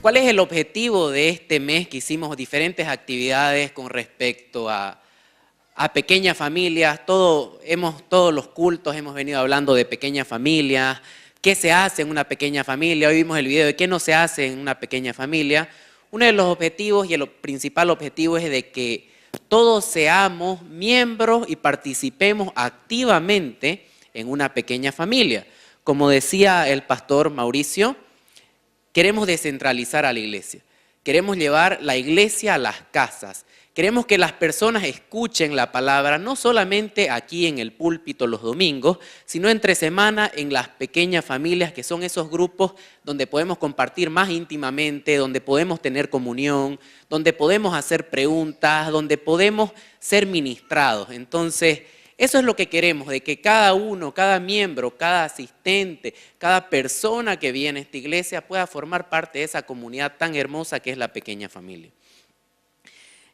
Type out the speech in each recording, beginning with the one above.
¿Cuál es el objetivo de este mes que hicimos diferentes actividades con respecto a pequeñas familias? Todos los cultos hemos venido hablando de pequeñas familias, qué se hace en una pequeña familia. Hoy vimos el video de qué no se hace en una pequeña familia. Uno de los objetivos y el principal objetivo es de que todos seamos miembros y participemos activamente en una pequeña familia. Como decía el pastor Mauricio, queremos descentralizar a la iglesia. Queremos llevar la iglesia a las casas. Queremos que las personas escuchen la palabra, no solamente aquí en el púlpito los domingos, sino entre semana en las pequeñas familias, que son esos grupos donde podemos compartir más íntimamente, donde podemos tener comunión, donde podemos hacer preguntas, donde podemos ser ministrados. Entonces, eso es lo que queremos, de que cada uno, cada miembro, cada asistente, cada persona que viene a esta iglesia pueda formar parte de esa comunidad tan hermosa que es la pequeña familia.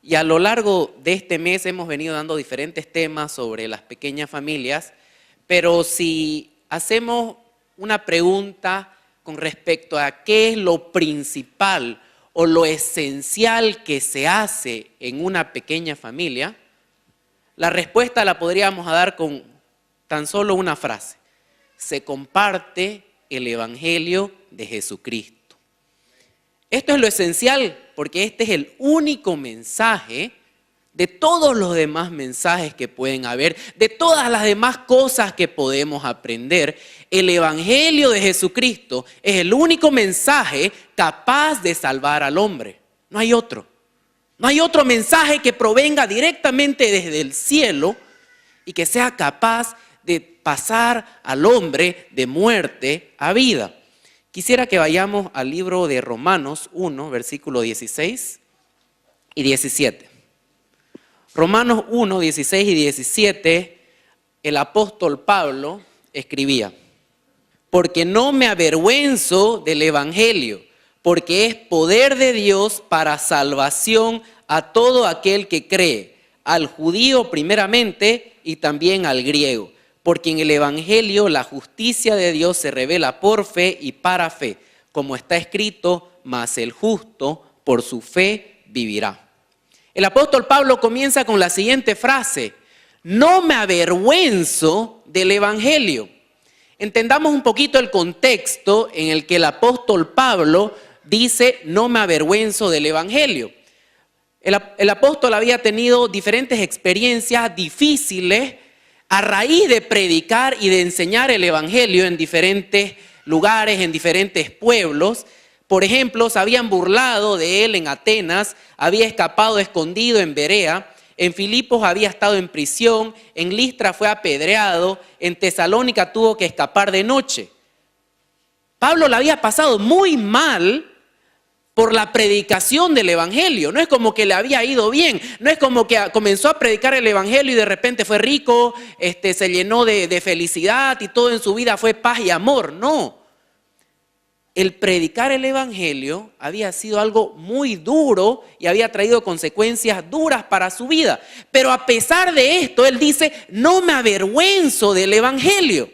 Y a lo largo de este mes hemos venido dando diferentes temas sobre las pequeñas familias, pero si hacemos una pregunta con respecto a qué es lo principal o lo esencial que se hace en una pequeña familia, la respuesta la podríamos dar con tan solo una frase: se comparte el Evangelio de Jesucristo. Esto es lo esencial, porque este es el único mensaje de todos los demás mensajes que pueden haber, de todas las demás cosas que podemos aprender. El Evangelio de Jesucristo es el único mensaje capaz de salvar al hombre. No hay otro. No hay otro mensaje que provenga directamente desde el cielo y que sea capaz de pasar al hombre de muerte a vida. Quisiera que vayamos al libro de Romanos 1, versículo 16 y 17. Romanos 1, 16 y 17, el apóstol Pablo escribía: porque no me avergüenzo del Evangelio, porque es poder de Dios para salvación a todo aquel que cree, al judío primeramente y también al griego. Porque en el Evangelio la justicia de Dios se revela por fe y para fe, como está escrito: mas el justo por su fe vivirá. El apóstol Pablo comienza con la siguiente frase: no me avergüenzo del Evangelio. Entendamos un poquito el contexto en el que el apóstol Pablo dice: no me avergüenzo del Evangelio. El apóstol había tenido diferentes experiencias difíciles a raíz de predicar y de enseñar el Evangelio en diferentes lugares, en diferentes pueblos. Por ejemplo, se habían burlado de él en Atenas, había escapado escondido en Berea, en Filipos había estado en prisión, en Listra fue apedreado, en Tesalónica tuvo que escapar de noche. Pablo la había pasado muy mal por la predicación del Evangelio. No es como que le había ido bien, no es como que comenzó a predicar el Evangelio y de repente fue rico, se llenó de felicidad y todo en su vida fue paz y amor. No, el predicar el Evangelio había sido algo muy duro y había traído consecuencias duras para su vida. Pero a pesar de esto, él dice: no me avergüenzo del Evangelio.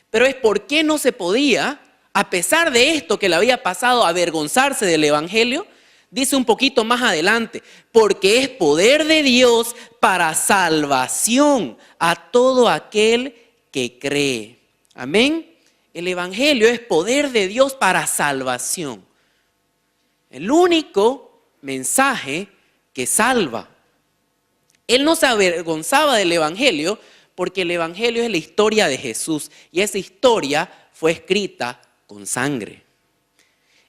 Pero es por qué no se podía, a pesar de esto que le había pasado, avergonzarse del Evangelio. Dice un poquito más adelante: porque es poder de Dios para salvación a todo aquel que cree. Amén. El Evangelio es poder de Dios para salvación. El único mensaje que salva. Él no se avergonzaba del Evangelio porque el Evangelio es la historia de Jesús y esa historia fue escrita con sangre.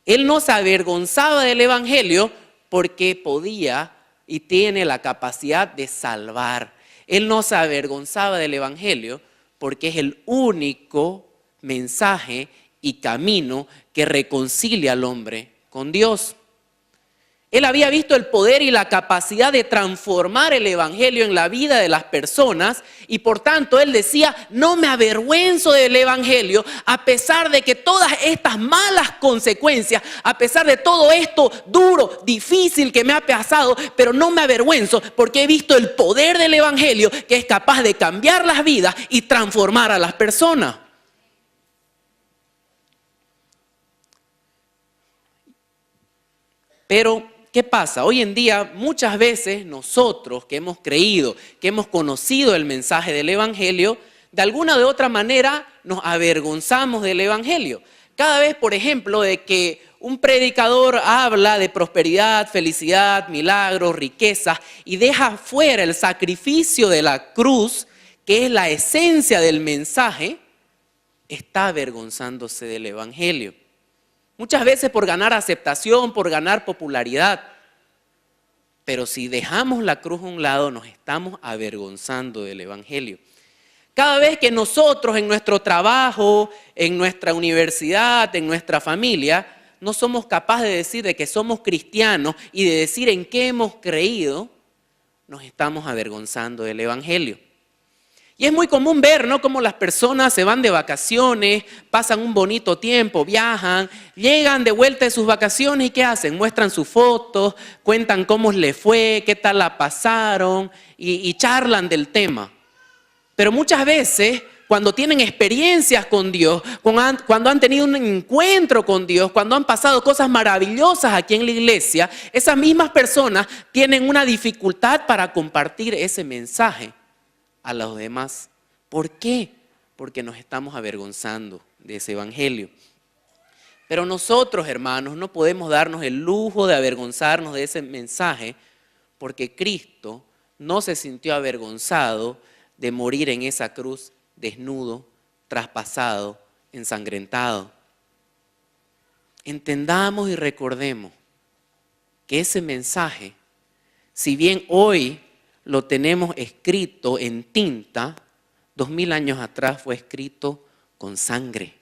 Él no se avergonzaba del Evangelio porque podía y tiene la capacidad de salvar. Él no se avergonzaba del Evangelio porque es el único mensaje y camino que reconcilia al hombre con Dios. Él había visto el poder y la capacidad de transformar el Evangelio en la vida de las personas y por tanto él decía: no me avergüenzo del Evangelio a pesar de que todas estas malas consecuencias, a pesar de todo esto duro, difícil que me ha pasado, pero no me avergüenzo porque he visto el poder del Evangelio que es capaz de cambiar las vidas y transformar a las personas. Pero, ¿qué pasa? Hoy en día muchas veces nosotros que hemos creído, que hemos conocido el mensaje del Evangelio, de alguna o de otra manera nos avergonzamos del Evangelio. Cada vez, por ejemplo, de que un predicador habla de prosperidad, felicidad, milagros, riquezas y deja fuera el sacrificio de la cruz, que es la esencia del mensaje, está avergonzándose del Evangelio. Muchas veces por ganar aceptación, por ganar popularidad. Pero si dejamos la cruz a un lado, nos estamos avergonzando del Evangelio. Cada vez que nosotros en nuestro trabajo, en nuestra universidad, en nuestra familia, no somos capaces de decir de que somos cristianos y de decir en qué hemos creído, nos estamos avergonzando del Evangelio. Y es muy común ver, ¿no?, cómo las personas se van de vacaciones, pasan un bonito tiempo, viajan, llegan de vuelta de sus vacaciones y ¿qué hacen? Muestran sus fotos, cuentan cómo les fue, qué tal la pasaron y charlan del tema. Pero muchas veces, cuando tienen experiencias con Dios, cuando han tenido un encuentro con Dios, cuando han pasado cosas maravillosas aquí en la iglesia, esas mismas personas tienen una dificultad para compartir ese mensaje a los demás. ¿Por qué? Porque nos estamos avergonzando de ese evangelio. Pero nosotros, hermanos, no podemos darnos el lujo de avergonzarnos de ese mensaje, porque Cristo no se sintió avergonzado de morir en esa cruz desnudo, traspasado, ensangrentado. Entendamos y recordemos que ese mensaje, si bien hoy lo tenemos escrito en tinta, 2000 años atrás fue escrito con sangre.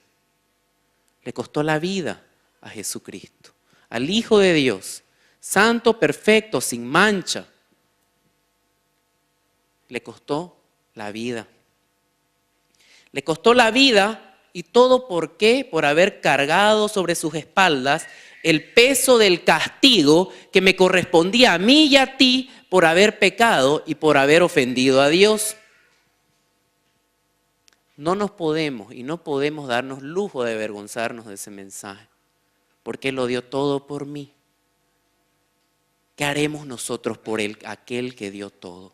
Le costó la vida a Jesucristo, al Hijo de Dios, santo, perfecto, sin mancha. Le costó la vida. Le costó la vida, y todo ¿por qué? Por haber cargado sobre sus espaldas el peso del castigo que me correspondía a mí y a ti por haber pecado y por haber ofendido a Dios. No nos podemos y no podemos darnos lujo de avergonzarnos de ese mensaje, porque Él lo dio todo por mí. ¿Qué haremos nosotros por Él, aquel que dio todo?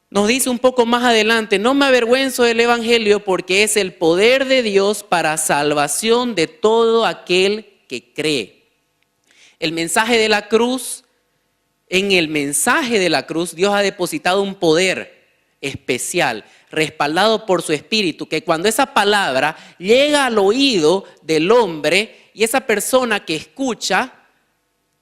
Nos dice un poco más adelante, no me avergüenzo del evangelio porque es el poder de Dios para salvación de todo aquel que cree. El mensaje de la cruz, en el mensaje de la cruz, Dios ha depositado un poder especial, respaldado por su espíritu, que cuando esa palabra llega al oído del hombre y esa persona que escucha,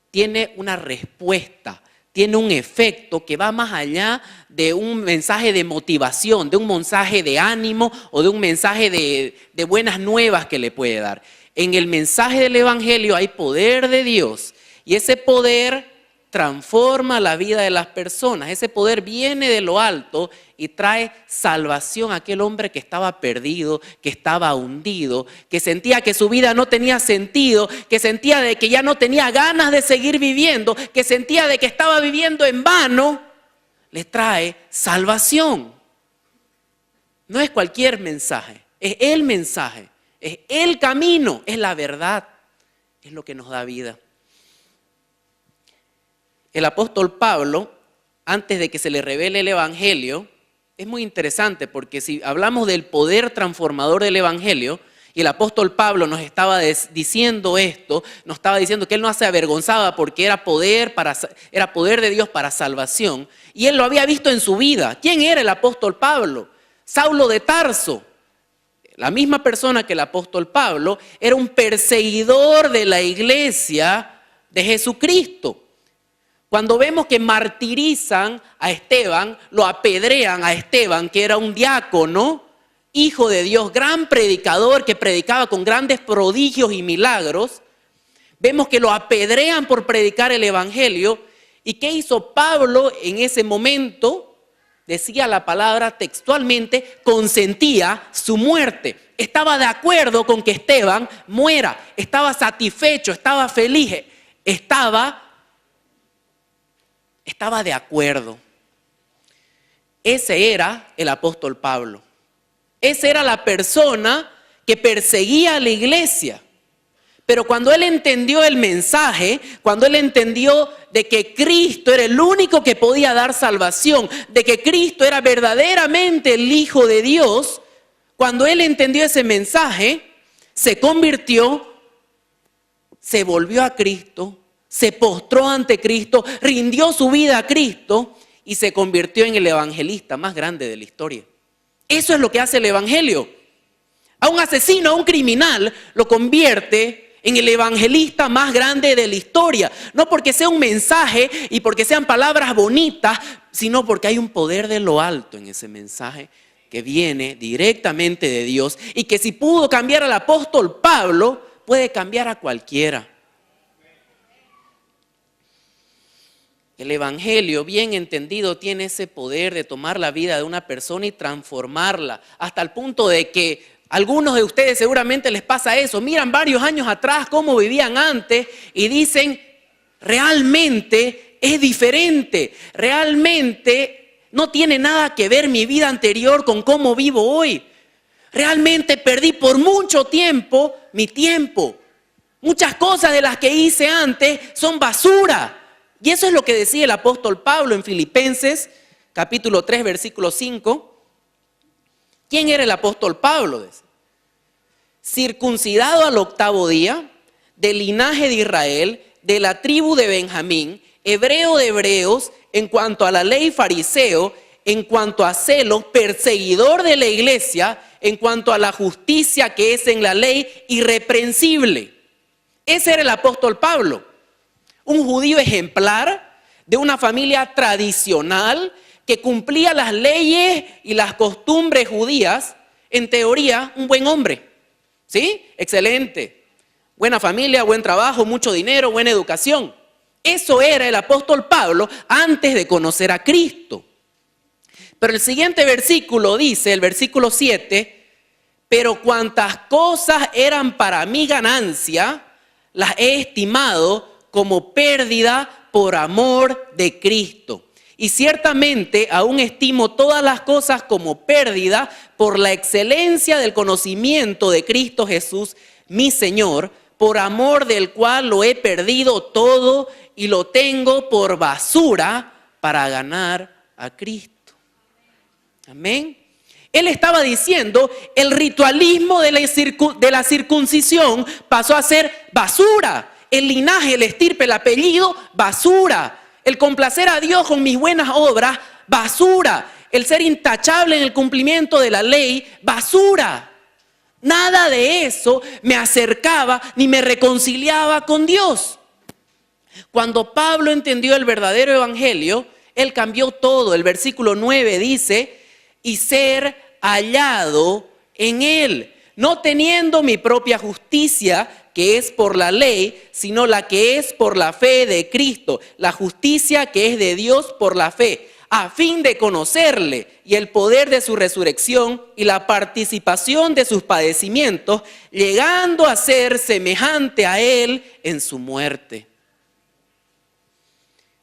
tiene una respuesta, tiene un efecto que va más allá de un mensaje de motivación, de un mensaje de ánimo o de un mensaje de buenas nuevas que le puede dar. En el mensaje del evangelio hay poder de Dios y ese poder transforma la vida de las personas. Ese poder viene de lo alto y trae salvación a aquel hombre que estaba perdido, que estaba hundido, que sentía que su vida no tenía sentido, que sentía de que ya no tenía ganas de seguir viviendo, que sentía de que estaba viviendo en vano. Le trae salvación. No es cualquier mensaje, es el mensaje, es el camino, es la verdad, es lo que nos da vida. El apóstol Pablo, antes de que se le revele el evangelio, es muy interesante porque si hablamos del poder transformador del evangelio, y el apóstol Pablo nos estaba diciendo esto, nos estaba diciendo que él no se avergonzaba porque era poder de Dios para salvación, y él lo había visto en su vida. ¿Quién era el apóstol Pablo? Saulo de Tarso. La misma persona que el apóstol Pablo era un perseguidor de la iglesia de Jesucristo. Cuando vemos que martirizan a Esteban, lo apedrean a Esteban, que era un diácono, hijo de Dios, gran predicador que predicaba con grandes prodigios y milagros, vemos que lo apedrean por predicar el evangelio. ¿Y qué hizo Pablo en ese momento? Decía la palabra textualmente, consentía su muerte. Estaba de acuerdo con que Esteban muera, estaba satisfecho, estaba feliz, estaba de acuerdo. Ese era el apóstol Pablo. Esa era la persona que perseguía a la iglesia. Pero cuando él entendió el mensaje, cuando él entendió de que Cristo era el único que podía dar salvación, de que Cristo era verdaderamente el Hijo de Dios, cuando él entendió ese mensaje, se convirtió, se volvió a Cristo, se postró ante Cristo, rindió su vida a Cristo y se convirtió en el evangelista más grande de la historia. Eso es lo que hace el evangelio. A un asesino, a un criminal, lo convierte en el evangelista más grande de la historia. No porque sea un mensaje y porque sean palabras bonitas, sino porque hay un poder de lo alto en ese mensaje que viene directamente de Dios y que si pudo cambiar al apóstol Pablo, puede cambiar a cualquiera. El evangelio, bien entendido, tiene ese poder de tomar la vida de una persona y transformarla hasta el punto de que algunos de ustedes seguramente les pasa eso. Miran varios años atrás cómo vivían antes y dicen, realmente es diferente, realmente no tiene nada que ver mi vida anterior con cómo vivo hoy. Realmente perdí por mucho tiempo mi tiempo. Muchas cosas de las que hice antes son basura. Y eso es lo que decía el apóstol Pablo en Filipenses, capítulo 3, versículo 5. ¿Quién era el apóstol Pablo? Circuncidado al 8º día, del linaje de Israel, de la tribu de Benjamín, hebreo de hebreos, en cuanto a la ley fariseo, en cuanto a celos, perseguidor de la iglesia, en cuanto a la justicia que es en la ley, irreprensible. Ese era el apóstol Pablo, un judío ejemplar de una familia tradicional que cumplía las leyes y las costumbres judías, en teoría, un buen hombre. ¿Sí? Excelente. Buena familia, buen trabajo, mucho dinero, buena educación. Eso era el apóstol Pablo antes de conocer a Cristo. Pero el siguiente versículo dice, el versículo 7, pero cuantas cosas eran para mi ganancia, las he estimado como pérdida por amor de Cristo. Y ciertamente aún estimo todas las cosas como pérdida por la excelencia del conocimiento de Cristo Jesús, mi Señor, por amor del cual lo he perdido todo y lo tengo por basura para ganar a Cristo. Amén. Él estaba diciendo, el ritualismo de la circuncisión pasó a ser basura. El linaje, el estirpe, el apellido, basura. El complacer a Dios con mis buenas obras, basura. El ser intachable en el cumplimiento de la ley, basura. Nada de eso me acercaba ni me reconciliaba con Dios. Cuando Pablo entendió el verdadero evangelio, él cambió todo. El versículo 9 dice, y ser hallado en él, no teniendo mi propia justicia, que es por la ley, sino la que es por la fe de Cristo, la justicia que es de Dios por la fe, a fin de conocerle y el poder de su resurrección y la participación de sus padecimientos, llegando a ser semejante a él en su muerte.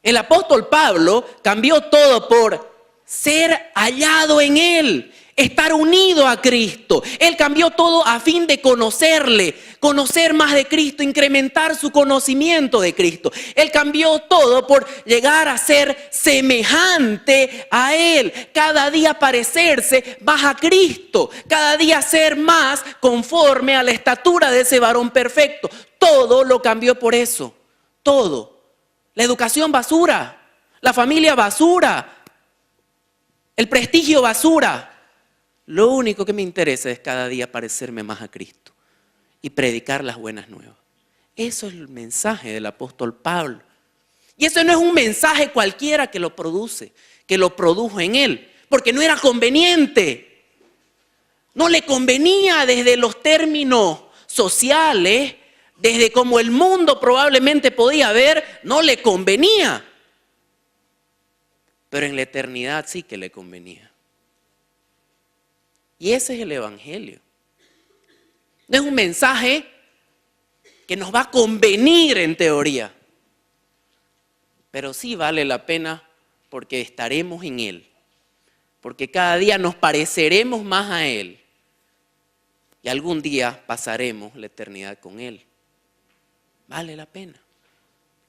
El apóstol Pablo cambió todo por ser hallado en él, estar unido a Cristo. Él cambió todo a fin de conocerle, conocer más de Cristo, incrementar su conocimiento de Cristo. Él cambió todo por llegar a ser semejante a Él. Cada día parecerse más a Cristo. Cada día ser más conforme a la estatura de ese varón perfecto. Todo lo cambió por eso. Todo. La educación basura. La familia basura. El prestigio basura. Lo único que me interesa es cada día parecerme más a Cristo y predicar las buenas nuevas. Eso es el mensaje del apóstol Pablo. Y eso no es un mensaje cualquiera que lo produce, que lo produjo en él, porque no era conveniente. No le convenía desde los términos sociales, desde como el mundo probablemente podía ver, no le convenía. Pero en la eternidad sí que le convenía. Y ese es el evangelio. No es un mensaje que nos va a convenir en teoría, pero sí vale la pena porque estaremos en Él, porque cada día nos pareceremos más a Él y algún día pasaremos la eternidad con Él. vale la pena.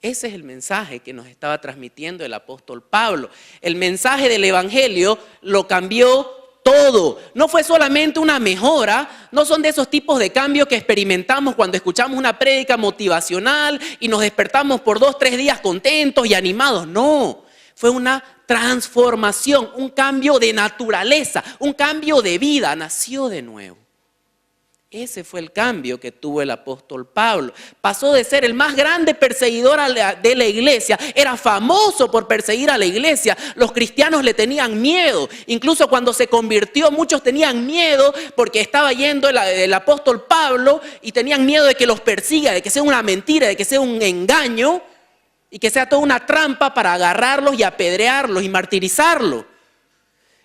Ese es el mensaje que nos estaba transmitiendo el apóstol Pablo. El mensaje del evangelio lo cambió todo. No fue solamente una mejora, no son de esos tipos de cambios que experimentamos cuando escuchamos una prédica motivacional y nos despertamos por 2, 3 días contentos y animados. No, fue una transformación, un cambio de naturaleza, un cambio de vida, nació de nuevo. Ese fue el cambio que tuvo el apóstol Pablo. Pasó de ser el más grande perseguidor de la iglesia, era famoso por perseguir a la iglesia. Los cristianos le tenían miedo. Incluso cuando se convirtió, muchos tenían miedo porque estaba yendo el apóstol Pablo y tenían miedo de que los persiga, de que sea una mentira, de que sea un engaño y que sea toda una trampa para agarrarlos y apedrearlos y martirizarlos.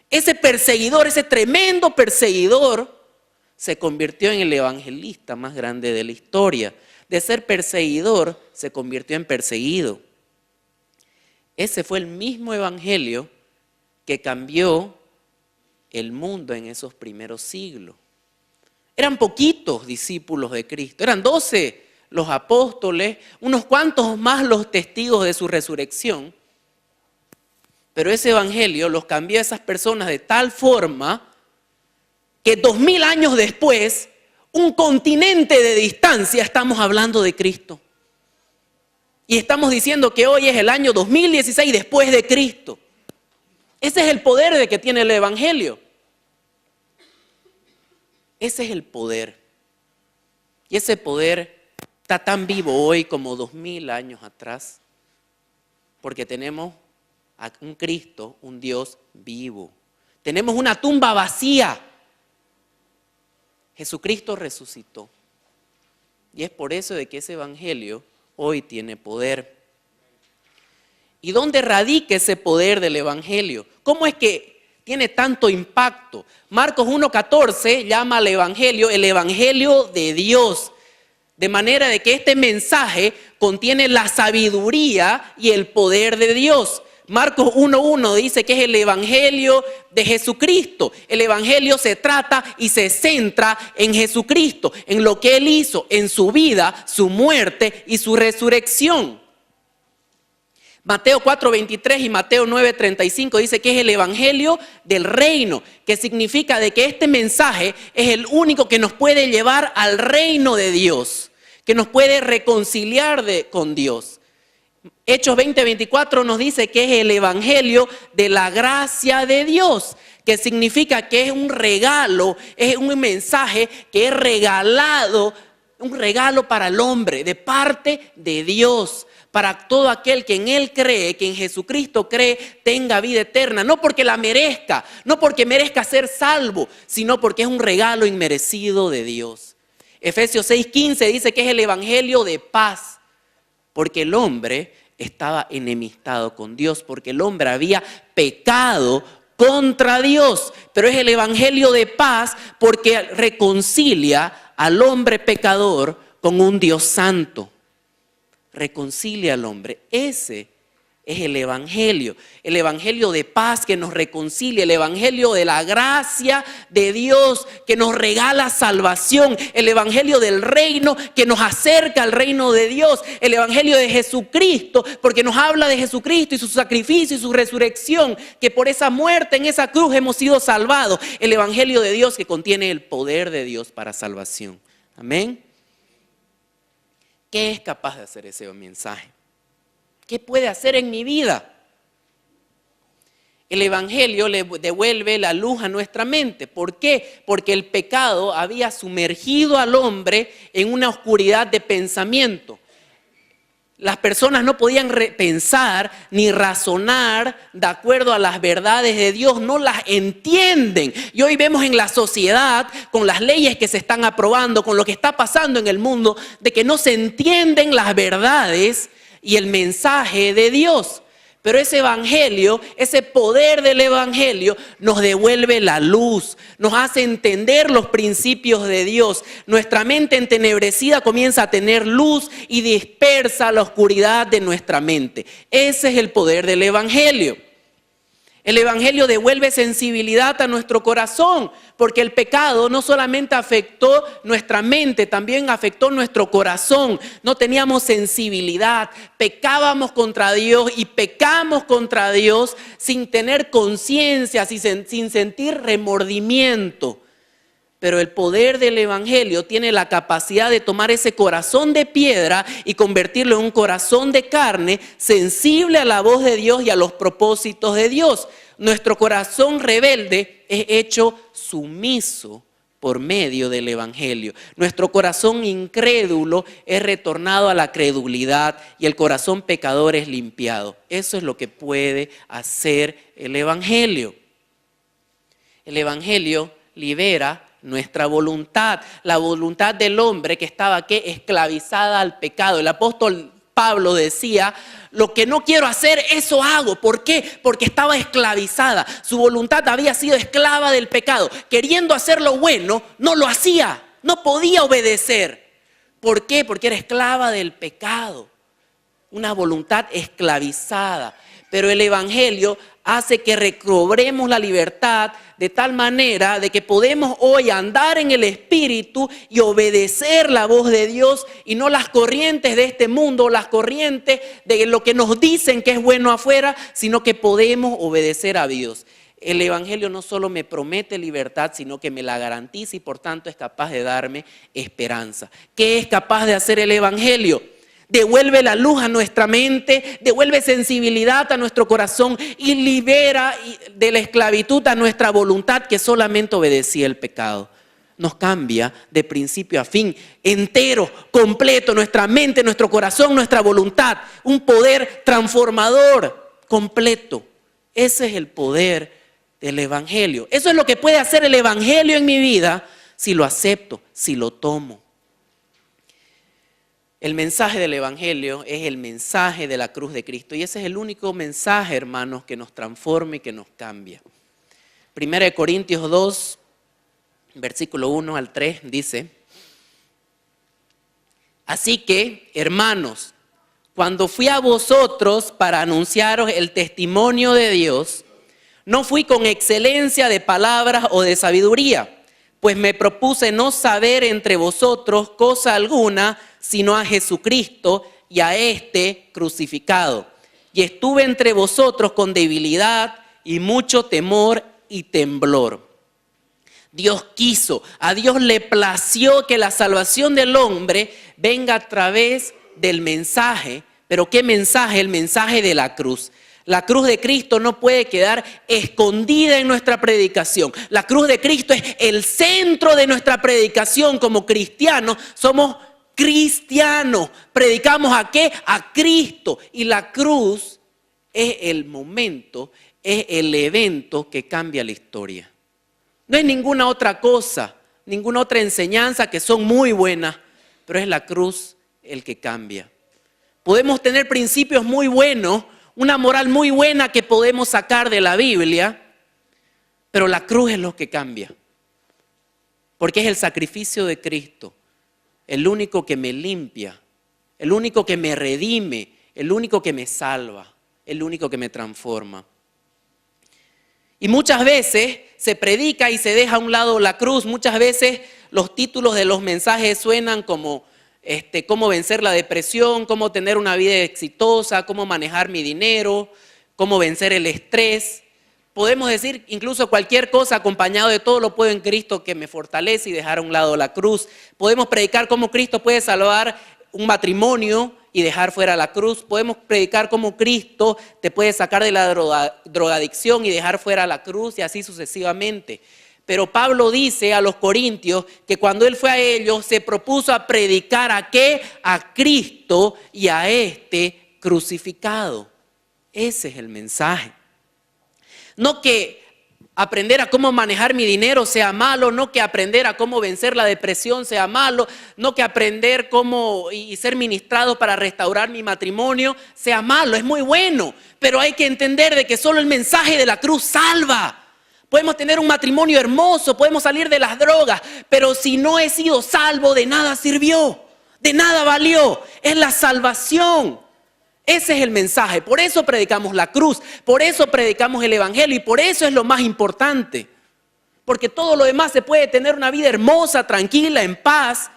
Ese perseguidor, ese tremendo perseguidor, se convirtió en el evangelista más grande de la historia. De ser perseguidor, se convirtió en perseguido. Ese fue el mismo evangelio que cambió el mundo en esos primeros siglos. Eran poquitos discípulos de Cristo, eran 12 los apóstoles, unos cuantos más los testigos de su resurrección. Pero ese evangelio los cambió a esas personas de tal forma que 2000 años después, un continente de distancia, estamos hablando de Cristo. Y estamos diciendo que hoy es el año 2016 después de Cristo. Ese es el poder de que tiene el evangelio. Ese es el poder. Y ese poder está tan vivo hoy como 2000 años atrás. Porque tenemos a un Cristo, un Dios vivo. Tenemos una tumba vacía. Jesucristo resucitó. Y es por eso de que ese evangelio hoy tiene poder. ¿Y dónde radica ese poder del evangelio? ¿Cómo es que tiene tanto impacto? Marcos 1:14 llama al evangelio el evangelio de Dios. De manera de que este mensaje contiene la sabiduría y el poder de Dios. Marcos 1:1 dice que es el evangelio de Jesucristo. El evangelio se trata y se centra en Jesucristo, en lo que Él hizo, en su vida, su muerte y su resurrección. Mateo 4:23 y Mateo 9:35 dice que es el evangelio del reino, que significa de que este mensaje es el único que nos puede llevar al reino de Dios, que nos puede reconciliar con Dios. Hechos 20:24 nos dice que es el evangelio de la gracia de Dios, que significa que es un regalo, es un mensaje que es regalado, un regalo para el hombre de parte de Dios, para todo aquel que en Él cree, que en Jesucristo cree, tenga vida eterna, no porque la merezca, no porque merezca ser salvo, sino porque es un regalo inmerecido de Dios. Efesios 6:15 dice que es el evangelio de paz, porque el hombre estaba enemistado con Dios, porque el hombre había pecado contra Dios. Pero es el evangelio de paz porque reconcilia al hombre pecador con un Dios santo. Reconcilia al hombre. Ese es el evangelio de paz que nos reconcilia, el evangelio de la gracia de Dios que nos regala salvación, el evangelio del reino que nos acerca al reino de Dios, el evangelio de Jesucristo porque nos habla de Jesucristo y su sacrificio y su resurrección, que por esa muerte en esa cruz hemos sido salvados, el evangelio de Dios que contiene el poder de Dios para salvación. Amén. ¿Qué es capaz de hacer ese mensaje? ¿Qué puede hacer en mi vida? El evangelio le devuelve la luz a nuestra mente. ¿Por qué? Porque el pecado había sumergido al hombre en una oscuridad de pensamiento. Las personas no podían pensar ni razonar de acuerdo a las verdades de Dios, no las entienden. Y hoy vemos en la sociedad, con las leyes que se están aprobando, con lo que está pasando en el mundo, de que no se entienden las verdades y el mensaje de Dios. Pero ese evangelio, ese poder del evangelio nos devuelve la luz, nos hace entender los principios de Dios. Nuestra mente entenebrecida comienza a tener luz y dispersa la oscuridad de nuestra mente. Ese es el poder del evangelio. El Evangelio devuelve sensibilidad a nuestro corazón, porque el pecado no solamente afectó nuestra mente, también afectó nuestro corazón. No teníamos sensibilidad, pecábamos contra Dios y pecamos contra Dios sin tener conciencia, sin sentir remordimiento. Pero el poder del Evangelio tiene la capacidad de tomar ese corazón de piedra y convertirlo en un corazón de carne, sensible a la voz de Dios y a los propósitos de Dios. Nuestro corazón rebelde es hecho sumiso por medio del Evangelio. Nuestro corazón incrédulo es retornado a la credulidad y el corazón pecador es limpiado. Eso es lo que puede hacer el Evangelio. El Evangelio libera nuestra voluntad, la voluntad del hombre que estaba esclavizada al pecado. El apóstol Pablo decía, lo que no quiero hacer, eso hago. ¿Por qué? Porque estaba esclavizada. Su voluntad había sido esclava del pecado. Queriendo hacer lo bueno, no lo hacía, no podía obedecer. ¿Por qué? Porque era esclava del pecado. Una voluntad esclavizada. Pero el Evangelio hace que recobremos la libertad de tal manera de que podemos hoy andar en el Espíritu y obedecer la voz de Dios y no las corrientes de este mundo, las corrientes de lo que nos dicen que es bueno afuera, sino que podemos obedecer a Dios. El Evangelio no solo me promete libertad, sino que me la garantiza y por tanto es capaz de darme esperanza. ¿Qué es capaz de hacer el Evangelio? Devuelve la luz a nuestra mente, devuelve sensibilidad a nuestro corazón y libera de la esclavitud a nuestra voluntad que solamente obedecía el pecado. Nos cambia de principio a fin, entero, completo, nuestra mente, nuestro corazón, nuestra voluntad. Un poder transformador, completo. Ese es el poder del Evangelio. Eso es lo que puede hacer el Evangelio en mi vida si lo acepto, si lo tomo. El mensaje del Evangelio es el mensaje de la cruz de Cristo y ese es el único mensaje, hermanos, que nos transforma y que nos cambia. 1 Corintios 2, versículo 1 al 3 dice, así que, hermanos, cuando fui a vosotros para anunciaros el testimonio de Dios, no fui con excelencia de palabras o de sabiduría, pues me propuse no saber entre vosotros cosa alguna, sino a Jesucristo y a este crucificado. Y estuve entre vosotros con debilidad y mucho temor y temblor. Dios quiso, a Dios le plació que la salvación del hombre venga a través del mensaje. ¿Pero qué mensaje? El mensaje de la cruz. La cruz de Cristo no puede quedar escondida en nuestra predicación. La cruz de Cristo es el centro de nuestra predicación como cristianos. Somos cristianos. ¿Predicamos a qué? A Cristo. Y la cruz es el momento, es el evento que cambia la historia. No es ninguna otra cosa, ninguna otra enseñanza que son muy buenas, pero es la cruz el que cambia. Podemos tener principios muy buenos, una moral muy buena que podemos sacar de la Biblia, pero la cruz es lo que cambia. Porque es el sacrificio de Cristo, el único que me limpia, el único que me redime, el único que me salva, el único que me transforma. Y muchas veces se predica y se deja a un lado la cruz. Muchas veces los títulos de los mensajes suenan como cómo vencer la depresión, cómo tener una vida exitosa, cómo manejar mi dinero, cómo vencer el estrés. Podemos decir incluso cualquier cosa acompañado de todo lo puedo en Cristo que me fortalece y dejar a un lado la cruz. Podemos predicar cómo Cristo puede salvar un matrimonio y dejar fuera la cruz. Podemos predicar cómo Cristo te puede sacar de la drogadicción y dejar fuera la cruz y así sucesivamente. Pero Pablo dice a los corintios que cuando él fue a ellos se propuso a predicar ¿a qué? A Cristo y a este crucificado. Ese es el mensaje. No que aprender a cómo manejar mi dinero sea malo, no que aprender a cómo vencer la depresión sea malo, no que aprender cómo y ser ministrado para restaurar mi matrimonio sea malo, es muy bueno. Pero hay que entender de que solo el mensaje de la cruz salva. Podemos tener un matrimonio hermoso, podemos salir de las drogas, pero si no he sido salvo, de nada sirvió, de nada valió. Es la salvación, Ese es el mensaje. Por eso predicamos la cruz, por eso predicamos el evangelio y por eso es lo más importante. Porque todo lo demás se puede tener una vida hermosa, tranquila, en paz.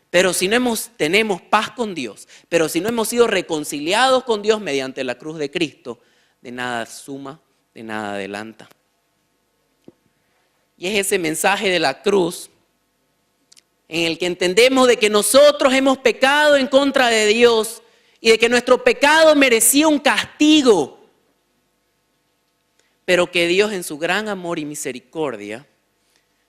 Pero si no tenemos paz con Dios, pero si no hemos sido reconciliados con Dios mediante la cruz de Cristo, de nada suma, de nada adelanta. Y es ese mensaje de la cruz en el que entendemos de que nosotros hemos pecado en contra de Dios y de que nuestro pecado merecía un castigo, pero que Dios en su gran amor y misericordia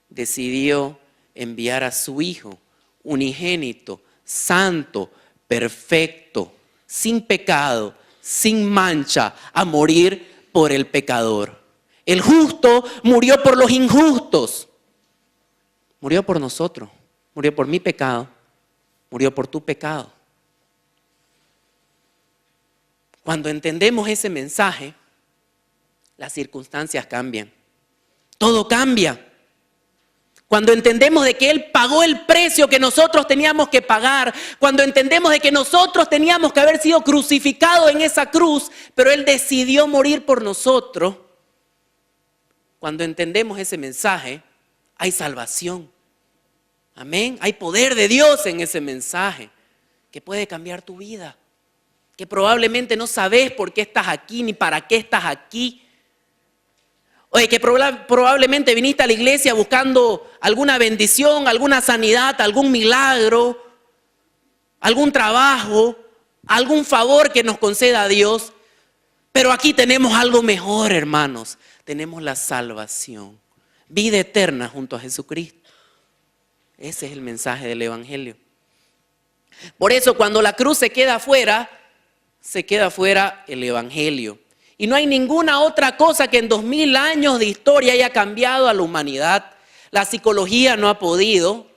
decidió enviar a su Hijo unigénito, santo, perfecto, sin pecado, sin mancha, a morir por el pecador. El justo murió por los injustos, murió por nosotros, murió por mi pecado, murió por tu pecado. Cuando entendemos ese mensaje, las circunstancias cambian, todo cambia. Cuando entendemos de que Él pagó el precio que nosotros teníamos que pagar, cuando entendemos de que nosotros teníamos que haber sido crucificados en esa cruz, pero Él decidió morir por nosotros, cuando entendemos ese mensaje, hay salvación. Amén. Hay poder de Dios en ese mensaje que puede cambiar tu vida, que probablemente no sabes por qué estás aquí ni para qué estás aquí. Oye, que probablemente viniste a la iglesia buscando alguna bendición, alguna sanidad, algún milagro, algún trabajo, algún favor que nos conceda Dios. Pero aquí tenemos algo mejor, hermanos. Tenemos la salvación, vida eterna junto a Jesucristo. Ese es el mensaje del evangelio. Por eso cuando la cruz se queda afuera el evangelio. Y no hay ninguna otra cosa que en 2000 años de historia haya cambiado a la humanidad. La psicología no ha podido,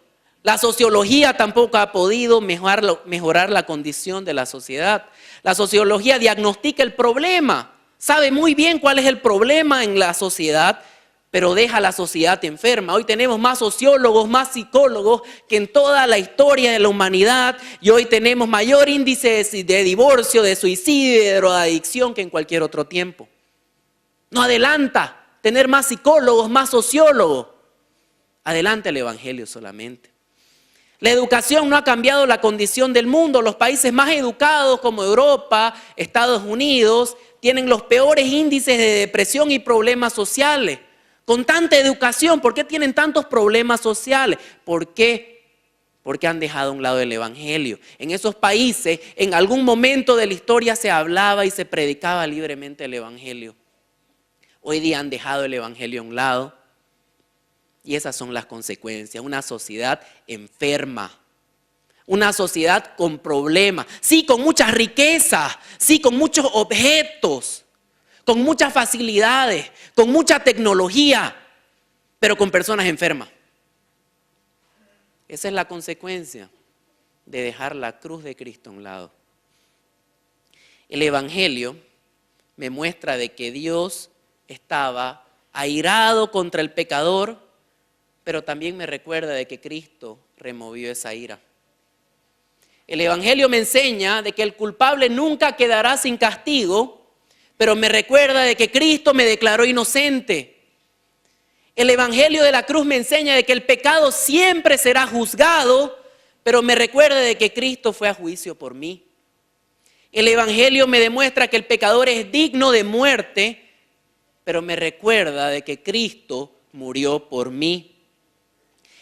la sociología tampoco ha podido mejorar la condición de la sociedad. La sociología diagnostica el problema, sabe muy bien cuál es el problema en la sociedad, pero deja a la sociedad enferma. Hoy tenemos más sociólogos, más psicólogos que en toda la historia de la humanidad y hoy tenemos mayor índice de divorcio, de suicidio y de drogadicción que en cualquier otro tiempo. No adelanta tener más psicólogos, más sociólogos. Adelanta el evangelio solamente. La educación no ha cambiado la condición del mundo. Los países más educados como Europa, Estados Unidos, tienen los peores índices de depresión y problemas sociales. Con tanta educación, ¿por qué tienen tantos problemas sociales? ¿Por qué? Porque han dejado a un lado el evangelio. En esos países, en algún momento de la historia se hablaba y se predicaba libremente el evangelio. Hoy día han dejado el evangelio a un lado. Y esas son las consecuencias. Una sociedad enferma. Una sociedad con problemas. Sí, con muchas riquezas. Sí, con muchos objetos. Con muchas facilidades, con mucha tecnología, pero con personas enfermas. Esa es la consecuencia de dejar la cruz de Cristo a un lado. El evangelio me muestra de que Dios estaba airado contra el pecador, pero también me recuerda de que Cristo removió esa ira. El evangelio me enseña de que el culpable nunca quedará sin castigo, pero me recuerda de que Cristo me declaró inocente. El evangelio de la cruz me enseña de que el pecado siempre será juzgado, pero me recuerda de que Cristo fue a juicio por mí. El evangelio me demuestra que el pecador es digno de muerte, pero me recuerda de que Cristo murió por mí.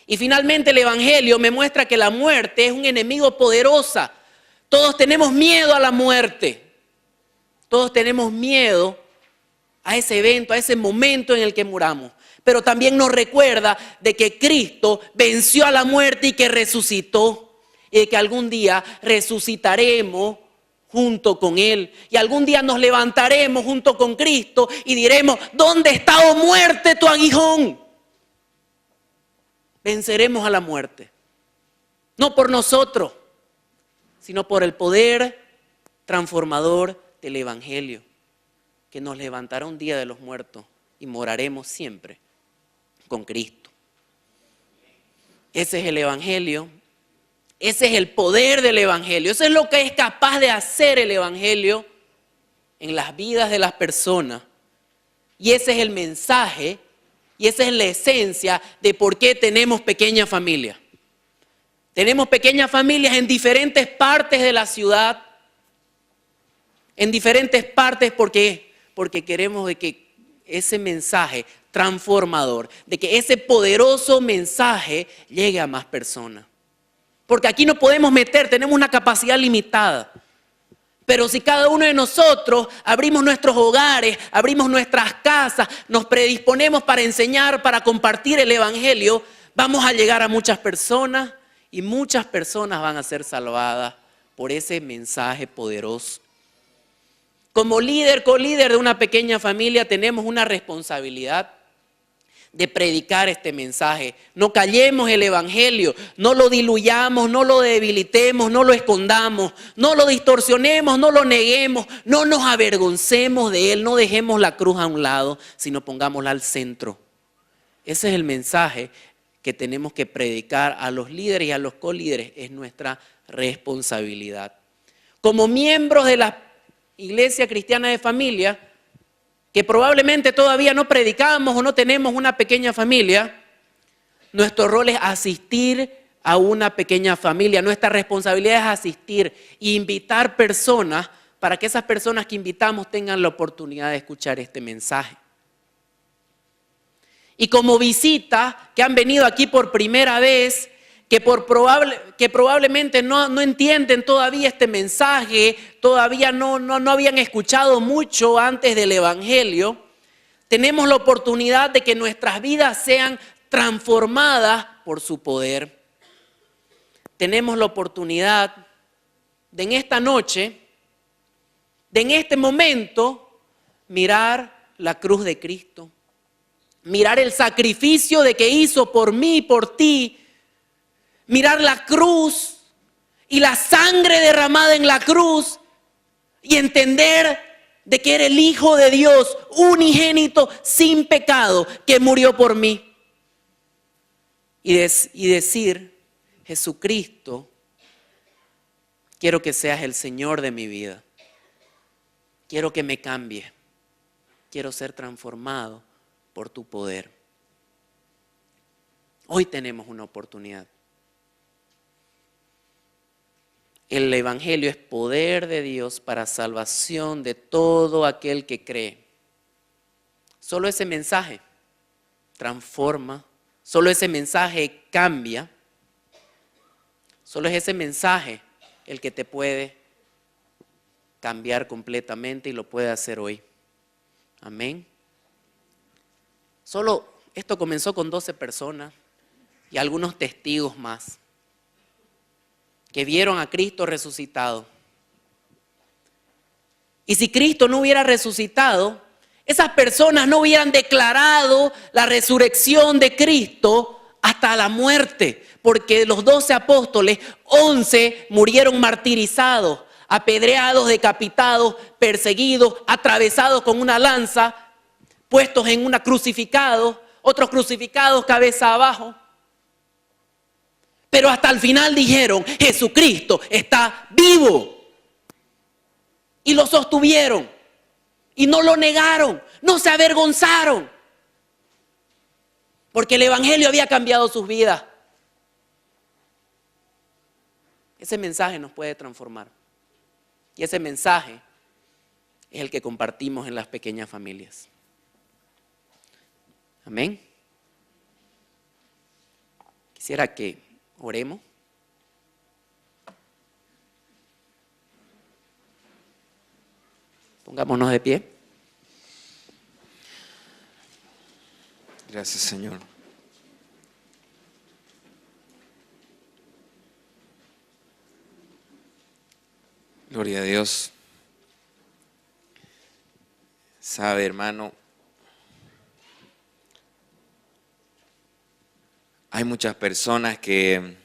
Y finalmente el evangelio me muestra que la muerte es un enemigo poderosa. Todos tenemos miedo a la muerte. Todos tenemos miedo a ese evento, a ese momento en el que muramos. Pero también nos recuerda de que Cristo venció a la muerte y que resucitó. Y de que algún día resucitaremos junto con Él. Y algún día nos levantaremos junto con Cristo y diremos, ¿dónde está, oh muerte, tu aguijón? Venceremos a la muerte. No por nosotros, sino por el poder transformador del evangelio, que nos levantará un día de los muertos y moraremos siempre con Cristo. Ese es el evangelio. Ese es el poder del Evangelio. Eso es lo que es capaz de hacer el Evangelio en las vidas de las personas. Y ese es el mensaje y esa es la esencia de por qué tenemos pequeñas familias. Tenemos pequeñas familias en diferentes partes de la ciudad, en diferentes partes porque queremos de que ese mensaje transformador, de que ese poderoso mensaje llegue a más personas. Porque aquí no podemos meter, tenemos una capacidad limitada. Pero si cada uno de nosotros abrimos nuestros hogares, abrimos nuestras casas, nos predisponemos para enseñar, para compartir el Evangelio, vamos a llegar a muchas personas y muchas personas van a ser salvadas por ese mensaje poderoso. Como líder, co-líder de una pequeña familia, tenemos una responsabilidad de predicar este mensaje. No callemos el Evangelio, no lo diluyamos, no lo debilitemos, no lo escondamos, no lo distorsionemos, no lo neguemos, no nos avergoncemos de él, no dejemos la cruz a un lado, sino pongámosla al centro. Ese es el mensaje que tenemos que predicar a los líderes y a los co-líderes, es nuestra responsabilidad. Como miembros de la Iglesia Cristiana de Familia, que probablemente todavía no predicamos o no tenemos una pequeña familia, nuestro rol es asistir a una pequeña familia. Nuestra responsabilidad es asistir e invitar personas para que esas personas que invitamos tengan la oportunidad de escuchar este mensaje. Y como visita que han venido aquí por primera vez, que probablemente no entienden todavía este mensaje, todavía no habían escuchado mucho antes del Evangelio, tenemos la oportunidad de que nuestras vidas sean transformadas por su poder. Tenemos la oportunidad de en esta noche, de en este momento, mirar la cruz de Cristo, mirar el sacrificio de que hizo por mí y por ti, mirar la cruz y la sangre derramada en la cruz y entender de que era el Hijo de Dios, unigénito, sin pecado, que murió por mí. Y decir, Jesucristo, quiero que seas el Señor de mi vida. Quiero que me cambie. Quiero ser transformado por tu poder. Hoy tenemos una oportunidad. El Evangelio es poder de Dios para salvación de todo aquel que cree. Solo ese mensaje transforma, solo ese mensaje cambia, solo es ese mensaje el que te puede cambiar completamente y lo puede hacer hoy. Amén. Solo esto comenzó con 12 personas y algunos testigos más que vieron a Cristo resucitado. Y si Cristo no hubiera resucitado, esas personas no hubieran declarado la resurrección de Cristo hasta la muerte, porque los 12 apóstoles, 11 murieron martirizados, apedreados, decapitados, perseguidos, atravesados con una lanza, puestos en una crucificados, otros crucificados cabeza abajo. Pero hasta el final dijeron, Jesucristo está vivo. Y lo sostuvieron. Y no lo negaron, no se avergonzaron. Porque el Evangelio había cambiado sus vidas. Ese mensaje nos puede transformar. Y ese mensaje es el que compartimos en las pequeñas familias. Amén. Quisiera que oremos. Pongámonos de pie. Gracias, Señor. Gloria a Dios. Sabe, hermano, hay muchas personas que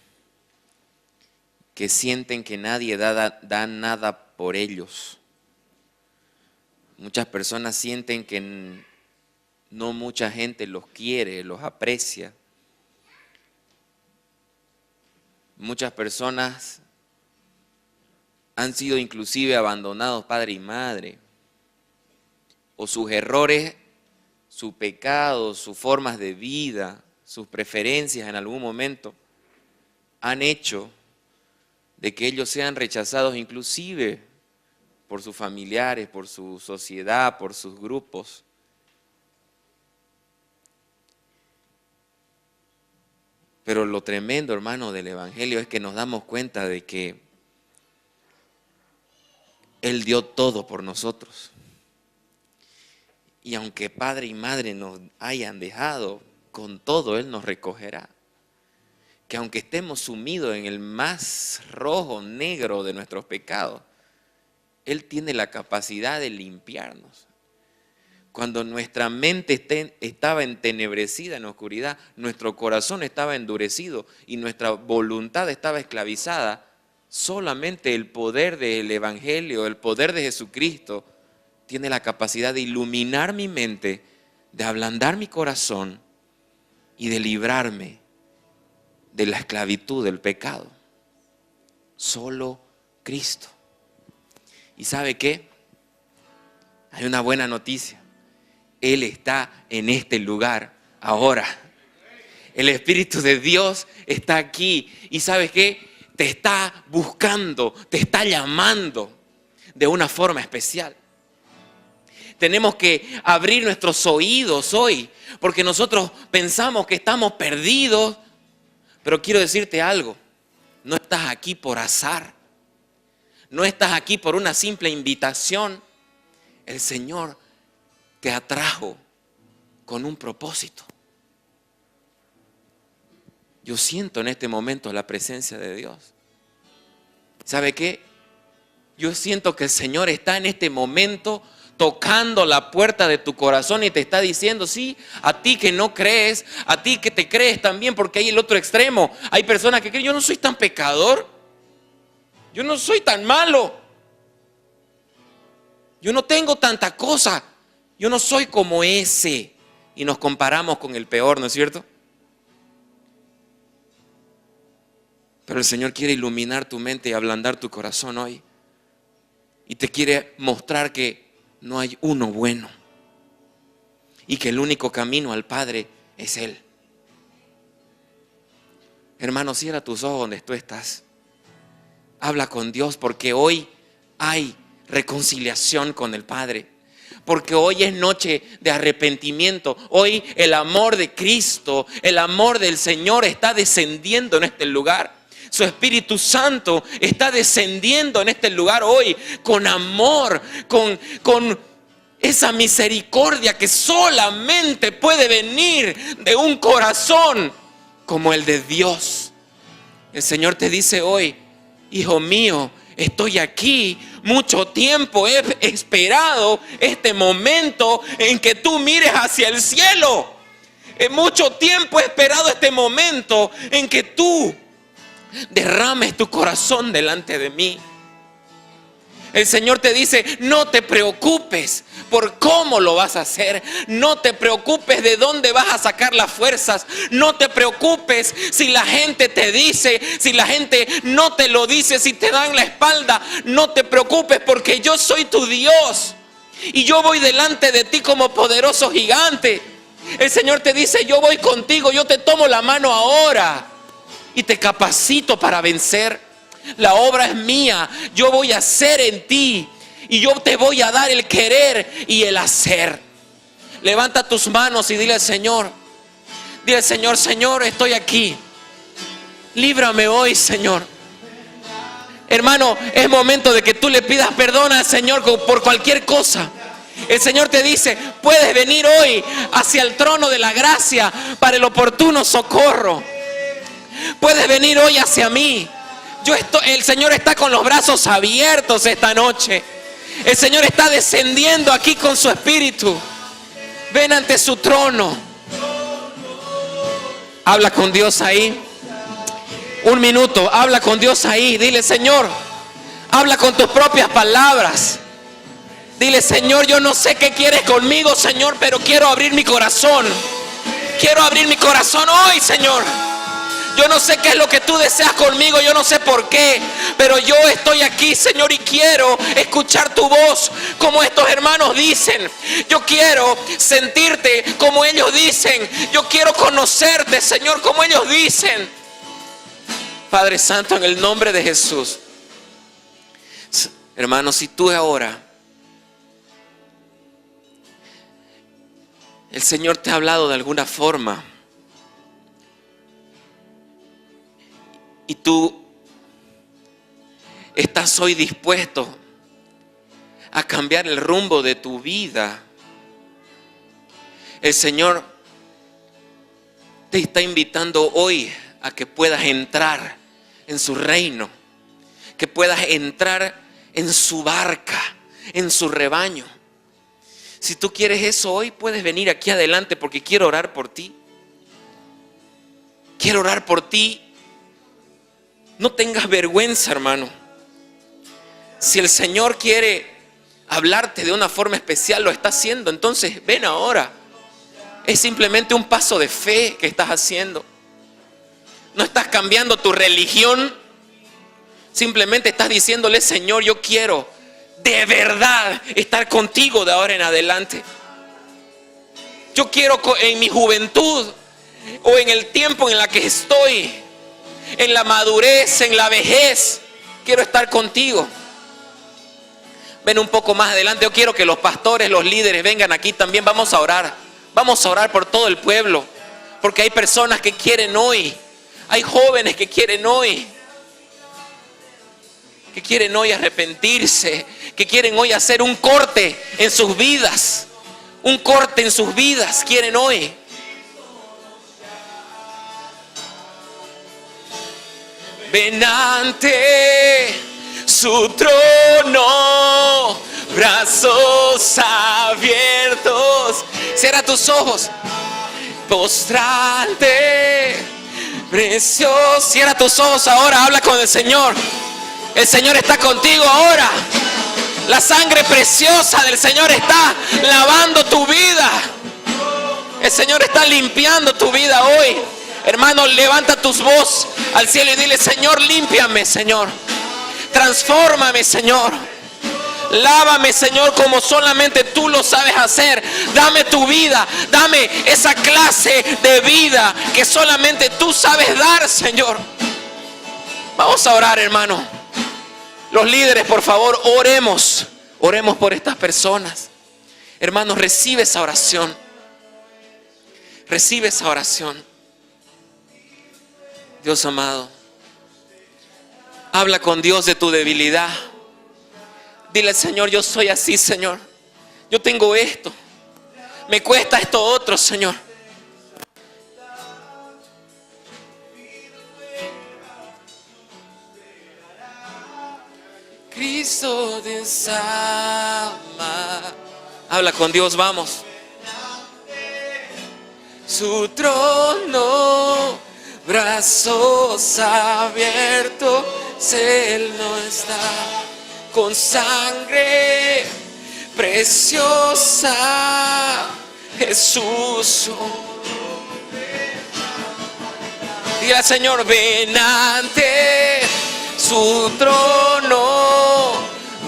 sienten que nadie da nada por ellos. Muchas personas sienten que no mucha gente los quiere, los aprecia. Muchas personas han sido inclusive abandonados padre y madre, o sus errores, su pecado, sus formas de vida, sus preferencias en algún momento han hecho de que ellos sean rechazados inclusive por sus familiares, por su sociedad, por sus grupos. Pero lo tremendo, hermano, del Evangelio es que nos damos cuenta de que Él dio todo por nosotros. Y aunque padre y madre nos hayan dejado, con todo Él nos recogerá. Que aunque estemos sumidos en el más rojo, negro de nuestros pecados, Él tiene la capacidad de limpiarnos. Cuando nuestra mente estaba entenebrecida en la oscuridad, nuestro corazón estaba endurecido y nuestra voluntad estaba esclavizada, solamente el poder del Evangelio, el poder de Jesucristo, tiene la capacidad de iluminar mi mente, de ablandar mi corazón y de librarme de la esclavitud del pecado. Solo Cristo. ¿Y sabe qué? Hay una buena noticia. Él está en este lugar ahora. El Espíritu de Dios está aquí. ¿Y sabes qué? Te está buscando, te está llamando de una forma especial. Tenemos que abrir nuestros oídos hoy, porque nosotros pensamos que estamos perdidos. Pero quiero decirte algo, no estás aquí por azar, no estás aquí por una simple invitación. El Señor te atrajo con un propósito. Yo siento en este momento la presencia de Dios. ¿Sabe qué? Yo siento que el Señor está en este momento tocando la puerta de tu corazón y te está diciendo, sí, a ti que no crees, a ti que te crees también, porque hay el otro extremo. Hay personas que creen, yo no soy tan pecador, yo no soy tan malo, yo no tengo tanta cosa, yo no soy como ese. Y nos comparamos con el peor, ¿no es cierto? Pero el Señor quiere iluminar tu mente y ablandar tu corazón hoy. Y te quiere mostrar que no hay uno bueno y que el único camino al Padre es Él. Hermano, cierra tus ojos donde tú estás. Habla con Dios, porque hoy hay reconciliación con el Padre. Porque hoy es noche de arrepentimiento. Hoy el amor de Cristo, el amor del Señor está descendiendo en este lugar. Su Espíritu Santo está descendiendo en este lugar hoy con amor, con esa misericordia que solamente puede venir de un corazón como el de Dios. El Señor te dice hoy, hijo mío, estoy aquí. Mucho tiempo he esperado este momento en que tú mires hacia el cielo. Mucho tiempo he esperado este momento en que tú derrames tu corazón delante de mí. El Señor te dice, no te preocupes por cómo lo vas a hacer. No te preocupes de dónde vas a sacar las fuerzas. No te preocupes si la gente te dice, si la gente no te lo dice, si te dan la espalda. No te preocupes, porque yo soy tu Dios y yo voy delante de ti como poderoso gigante. El Señor te dice, yo voy contigo, yo te tomo la mano ahora y te capacito para vencer. La obra es mía, yo voy a hacer en ti y yo te voy a dar el querer y el hacer. Levanta tus manos y dile al Señor, Señor, estoy aquí. Líbrame hoy, Señor. Hermano, es momento de que tú le pidas perdón al Señor por cualquier cosa. El Señor te dice, puedes venir hoy hacia el trono de la gracia para el oportuno socorro. Puedes venir hoy hacia mí. El Señor está con los brazos abiertos esta noche. El Señor está descendiendo aquí con su Espíritu. Ven ante su trono. Habla con Dios ahí. Un minuto, habla con Dios ahí. Dile, Señor, habla con tus propias palabras. Dile, Señor, yo no sé qué quieres conmigo, Señor, pero quiero abrir mi corazón. Quiero abrir mi corazón hoy, Señor. Yo no sé qué es lo que tú deseas conmigo, yo no sé por qué, pero yo estoy aquí, Señor, y quiero escuchar tu voz como estos hermanos dicen. Yo quiero sentirte como ellos dicen. Yo quiero conocerte, Señor, como ellos dicen. Padre Santo, en el nombre de Jesús. Hermanos, si tú ahora el Señor te ha hablado de alguna forma y tú estás hoy dispuesto a cambiar el rumbo de tu vida, el Señor te está invitando hoy a que puedas entrar en su reino, que puedas entrar en su barca, en su rebaño. Si tú quieres eso hoy, puedes venir aquí adelante, porque quiero orar por ti. Quiero orar por ti. No tengas vergüenza, hermano. Si el Señor quiere hablarte de una forma especial, lo está haciendo. Entonces ven ahora. Es simplemente un paso de fe que estás haciendo. No estás cambiando tu religión. Simplemente estás diciéndole: Señor, yo quiero de verdad estar contigo de ahora en adelante. Yo quiero en mi juventud o en el tiempo en la que estoy, en la madurez, en la vejez, quiero estar contigo. Ven un poco más adelante. Yo quiero que los pastores, los líderes vengan aquí también. Vamos a orar. Vamos a orar por todo el pueblo, porque hay personas que quieren hoy. Hay jóvenes que quieren hoy. Que quieren hoy arrepentirse, que quieren hoy hacer un corte en sus vidas. Un corte en sus vidas quieren hoy. Ven ante su trono, brazos abiertos. Cierra tus ojos. Postrante, precioso. Cierra tus ojos ahora, habla con el Señor. El Señor está contigo ahora. La sangre preciosa del Señor está lavando tu vida. El Señor está limpiando tu vida hoy. Hermano, levanta tus voz al cielo y dile: Señor, límpiame, Señor. Transfórmame, Señor. Lávame, Señor, como solamente tú lo sabes hacer. Dame tu vida. Dame esa clase de vida que solamente tú sabes dar, Señor. Vamos a orar, hermano. Los líderes, por favor, oremos. Oremos por estas personas. Hermanos, recibe esa oración. Recibe esa oración. Dios amado, habla con Dios de tu debilidad. Dile: Señor, yo soy así, Señor. Yo tengo esto. Me cuesta esto otro, Señor. Cristo desama. Habla con Dios, vamos. Su trono, brazos abiertos, Él no está. Con sangre preciosa, Jesús. Dile al Señor: ven ante su trono,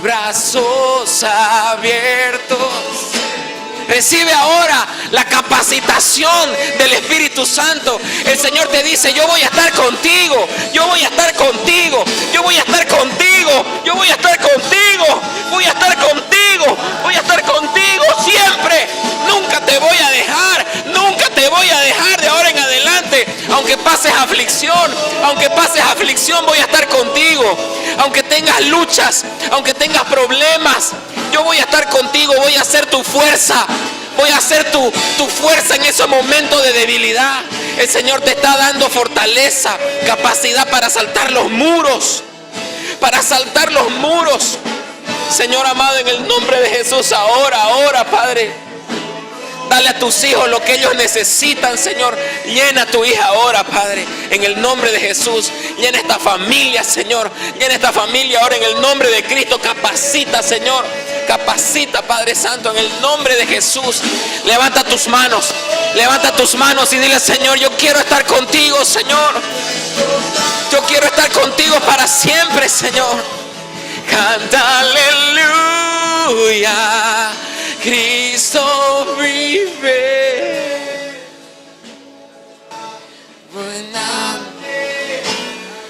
brazos abiertos. Recibe ahora la capacitación del Espíritu Santo. El Señor te dice: yo voy a estar contigo, yo voy a estar contigo, yo voy a estar contigo, yo voy a estar contigo, voy a estar contigo, voy a estar contigo siempre. Nunca te voy a dejar, nunca te voy a dejar de ahora en adelante. Aunque pases aflicción, voy a estar contigo. Aunque tengas luchas, aunque tengas problemas, yo voy a estar contigo, voy a ser tu fuerza. Voy a ser tu fuerza en esos momentos de debilidad. El Señor te está dando fortaleza, capacidad para saltar los muros. Para saltar los muros. Señor amado, en el nombre de Jesús, ahora, Padre. Dale a tus hijos lo que ellos necesitan, Señor. Llena a tu hija ahora, Padre, en el nombre de Jesús. Llena esta familia, Señor. Llena esta familia ahora en el nombre de Cristo. Capacita, Señor. capacita, Padre Santo, en el nombre de Jesús. Levanta tus manos y dile: Señor, yo quiero estar contigo, Señor. Yo quiero estar contigo para siempre, Señor. Canta aleluya, Cristo vive.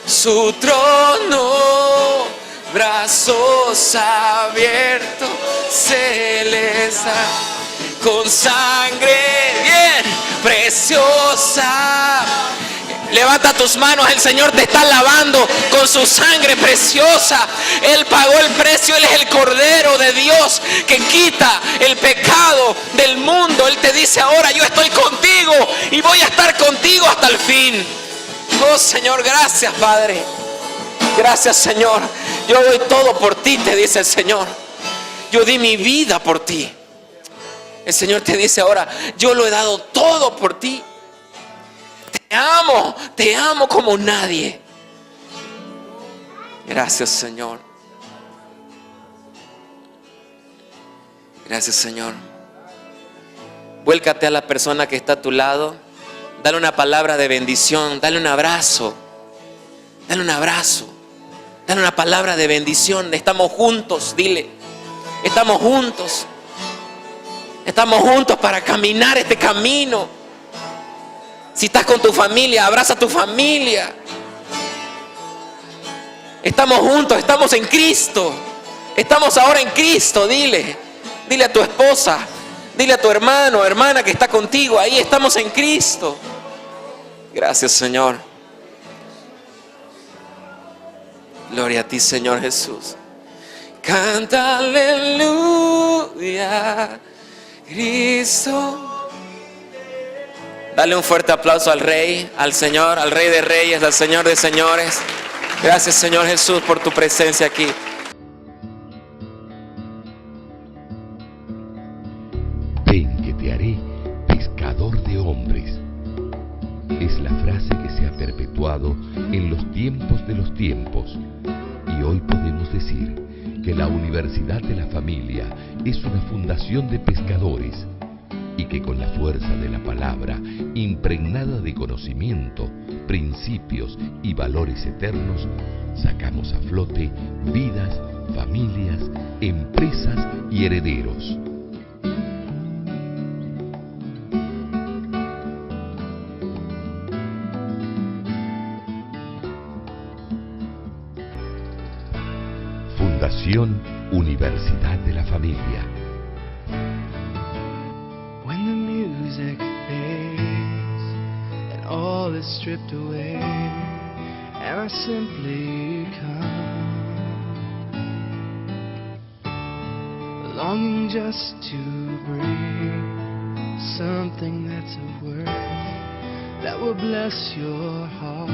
Su trono, brazos abiertos, se les da con sangre bien preciosa. Levanta tus manos, el Señor te está lavando con su sangre preciosa. Él pagó el precio, Él es el Cordero de Dios que quita el pecado del mundo. Él te dice ahora: yo estoy contigo y voy a estar contigo hasta el fin. Oh Señor, gracias Padre. Gracias Señor. Yo doy todo por ti, te dice el Señor. Yo di mi vida por ti. El Señor te dice ahora: yo lo he dado todo por ti. Te amo como nadie. Gracias Señor. Gracias Señor. Vuélcate a la persona que está a tu lado. Dale una palabra de bendición. Dale un abrazo. Dale un abrazo. Dale una palabra de bendición. Estamos juntos, dile. Estamos juntos. Estamos juntos para caminar este camino. Si estás con tu familia, abraza a tu familia. Estamos juntos, estamos en Cristo. Estamos ahora en Cristo, dile. Dile a tu esposa, dile a tu hermano, hermana que está contigo. Ahí estamos en Cristo. Gracias Señor. Gloria a ti Señor Jesús. Canta aleluya, Cristo. Dale un fuerte aplauso al Rey, al Señor, al Rey de Reyes, al Señor de Señores. Gracias Señor Jesús por tu presencia aquí. Ven que te haré pescador de hombres. Es la frase que se ha perpetuado en los tiempos de los tiempos. Y hoy podemos decir que la Universidad de la Familia es una fundación de pescadores y que con la fuerza de la palabra, impregnada de conocimiento, principios y valores eternos, sacamos a flote vidas, familias, empresas y herederos. Fundación Universidad de la Familia. When the music fades and all is stripped away, and I simply come, longing just to bring something that's of worth that will bless your heart.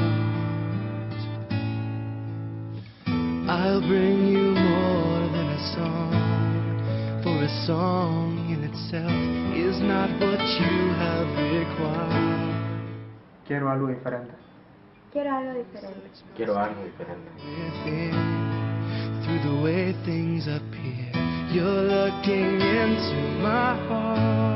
I'll bring you more than a song, for a song in itself is not what you have required. Quiero algo diferente. Quiero algo diferente. Quiero algo diferente. Within, through the way things appear, you're looking into my heart.